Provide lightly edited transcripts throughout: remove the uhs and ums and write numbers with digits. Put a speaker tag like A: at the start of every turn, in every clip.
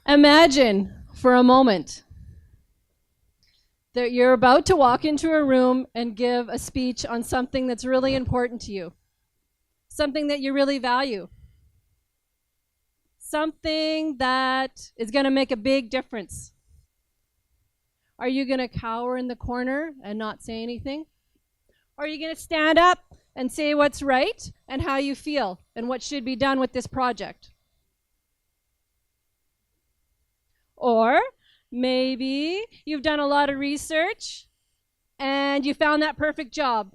A: Imagine for a moment that you're about to walk into a room and give a speech on something that's really important to you, something that you really value, something that is going to make a big difference. Are you going to cower in the corner and not say anything? Or are you going to stand up and say what's right and how you feel and what should be done with this project? Or maybe you've done a lot of research and you found that perfect job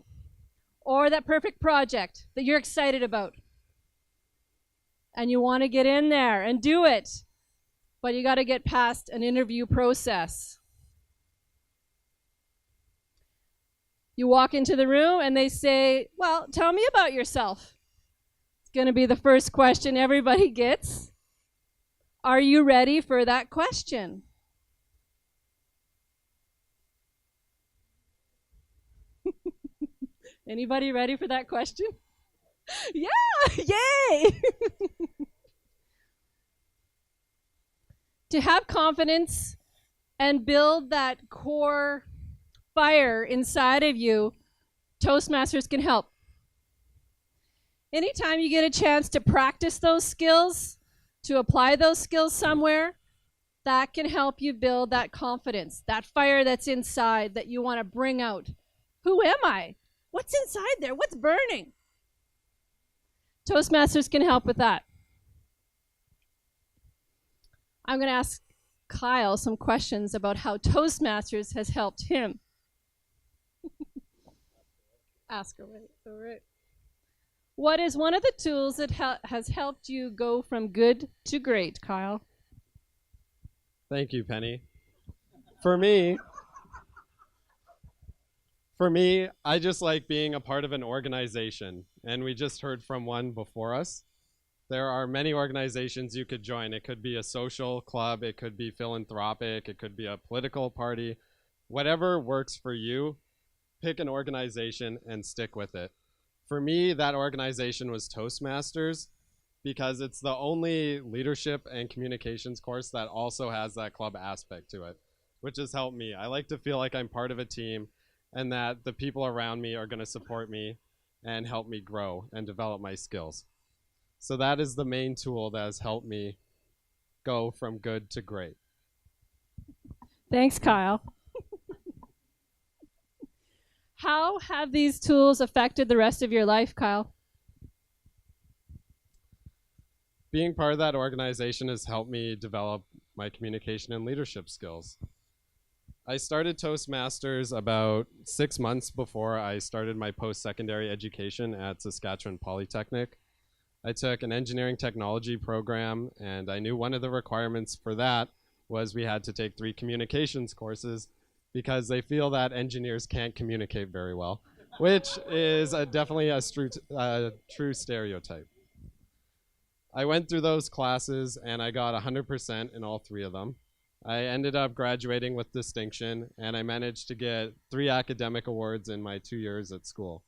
A: or that perfect project that you're excited about. And you want to get in there and do it, but you got to get past an interview process. You walk into the room and they say, well, tell me about yourself. It's going to be the first question everybody gets. Are you ready for that question? Anybody ready for that question? Yeah, yay! To have confidence and build that core fire inside of you, Toastmasters can help. Anytime you get a chance to practice those skills, to apply those skills somewhere, that can help you build that confidence, that fire that's inside that you want to bring out. Who am I? What's inside there? What's burning? Toastmasters can help with that. I'm going to ask Kyle some questions about how Toastmasters has helped him. Ask away. All right. What is one of the tools that has helped you go from good to great, Kyle?
B: Thank you, Penny. For me, I just like being a part of an organization, and we just heard from one before us. There are many organizations you could join. It could be a social club, it could be philanthropic, it could be a political party. Whatever works for you, pick an organization and stick with it. For me, that organization was Toastmasters because it's the only leadership and communications course that also has that club aspect to it, which has helped me. I like to feel like I'm part of a team and that the people around me are going to support me and help me grow and develop my skills. So that is the main tool that has helped me go from good to great.
A: Thanks, Kyle. How have these tools affected the rest of your life, Kyle?
B: Being part of that organization has helped me develop my communication and leadership skills. I started Toastmasters about 6 months before I started my post-secondary education at Saskatchewan Polytechnic. I took an engineering technology program, and I knew one of the requirements for that was we had to take 3 communications courses because they feel that engineers can't communicate very well, which is definitely a true stereotype. I went through those classes and I got 100% in all 3 of them. I ended up graduating with distinction, and I managed to get 3 academic awards in my 2 years at school.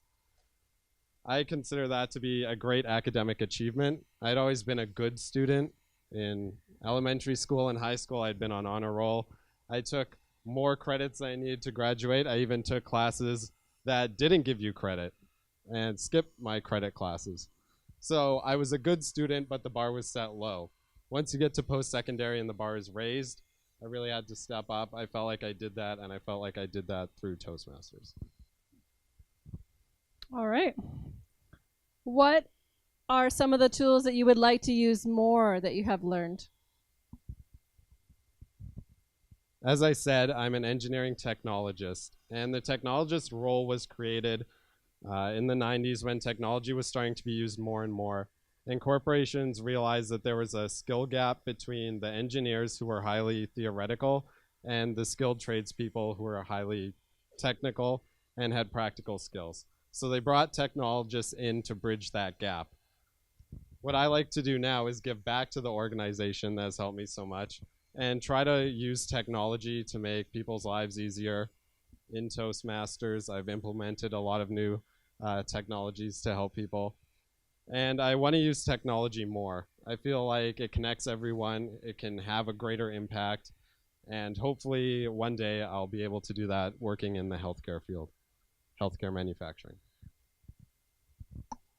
B: I consider that to be a great academic achievement. I'd always been a good student. In elementary school and high school, I'd been on honor roll. I took more credits than I needed to graduate. I even took classes that didn't give you credit and skipped my credit classes. So I was a good student, but the bar was set low. Once you get to post-secondary and the bar is raised, I really had to step up. I felt like I did that, and I felt like I did that through Toastmasters.
A: All right. What are some of the tools that you would like to use more that you have learned?
B: As I said, I'm an engineering technologist, and the technologist role was created in the 90s when technology was starting to be used more and more. And corporations realized that there was a skill gap between the engineers who were highly theoretical and the skilled tradespeople who were highly technical and had practical skills. So they brought technologists in to bridge that gap. What I like to do now is give back to the organization that has helped me so much and try to use technology to make people's lives easier. In Toastmasters, I've implemented a lot of new technologies to help people. And I want to use technology more. I feel like it connects everyone. It can have a greater impact. And hopefully one day I'll be able to do that working in the healthcare field, healthcare manufacturing.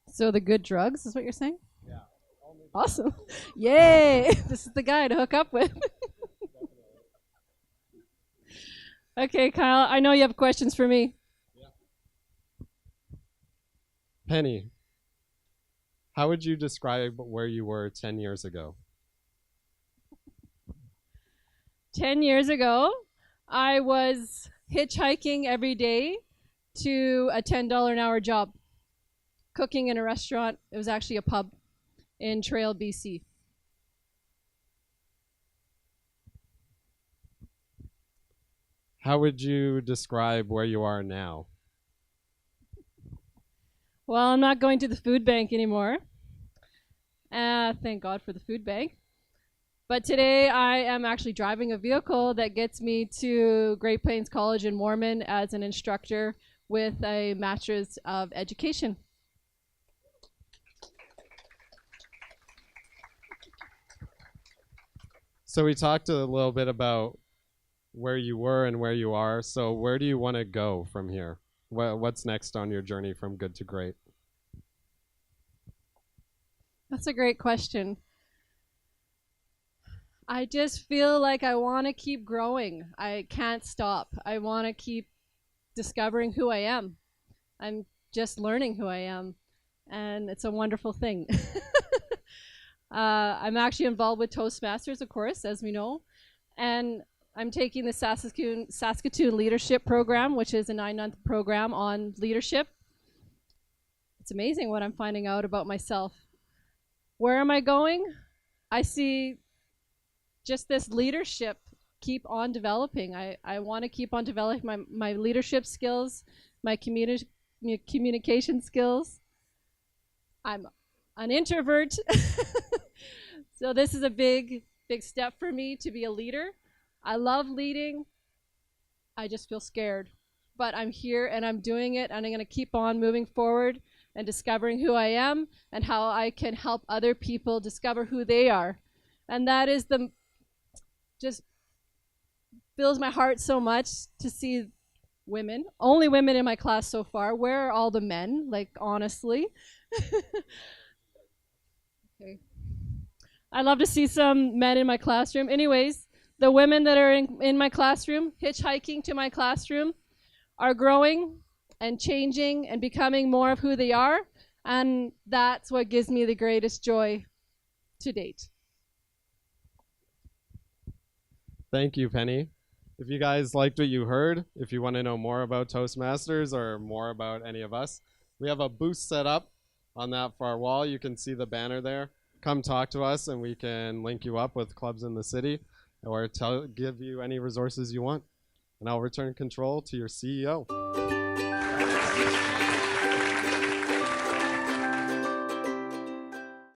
A: So the good drugs is what you're saying? Yeah. Awesome. Yay! This is the guy to hook up with. Okay, Kyle, I know you have questions for me.
B: Yeah. Penny, how would you describe where you were 10 years ago?
A: 10 years ago, I was hitchhiking every day to a $10 an hour job, cooking in a restaurant. It was actually a pub in Trail, BC.
B: How would you describe where you are now?
A: Well, I'm not going to the food bank anymore. Thank God for the food bank. But today I am actually driving a vehicle that gets me to Great Plains College in Warman as an instructor with a Master's of Education.
B: So we talked a little bit about where you were and where you are. So where do you want to go from here? What's next on your journey from good to great?
A: That's a great question. I just feel like I want to keep growing. I can't stop. I want to keep discovering who I am. I'm just learning who I am, and it's a wonderful thing. I'm actually involved with Toastmasters, of course, as we know, and I'm taking the Saskatchewan Leadership Program, which is a 9-month program on leadership. It's amazing what I'm finding out about myself. Where am I going? I see just this leadership keep on developing. I want to keep on developing my leadership skills, my communication skills. I'm an introvert, so this is a big step for me to be a leader. I love leading. I just feel scared, but I'm here and I'm doing it, and I'm going to keep on moving forward and discovering who I am and how I can help other people discover who they are. And that is just fills my heart so much to see women, only women in my class so far. Where are all the men? Like, honestly. Okay. I love to see some men in my classroom. Anyways, the women that are in my classroom, hitchhiking to my classroom, are growing and changing and becoming more of who they are. And that's what gives me the greatest joy to date.
B: Thank you, Penny. If you guys liked what you heard, if you want to know more about Toastmasters or more about any of us, we have a booth set up on that far wall. You can see the banner there. Come talk to us and we can link you up with clubs in the city or give you any resources you want. And I'll return control to your CEO.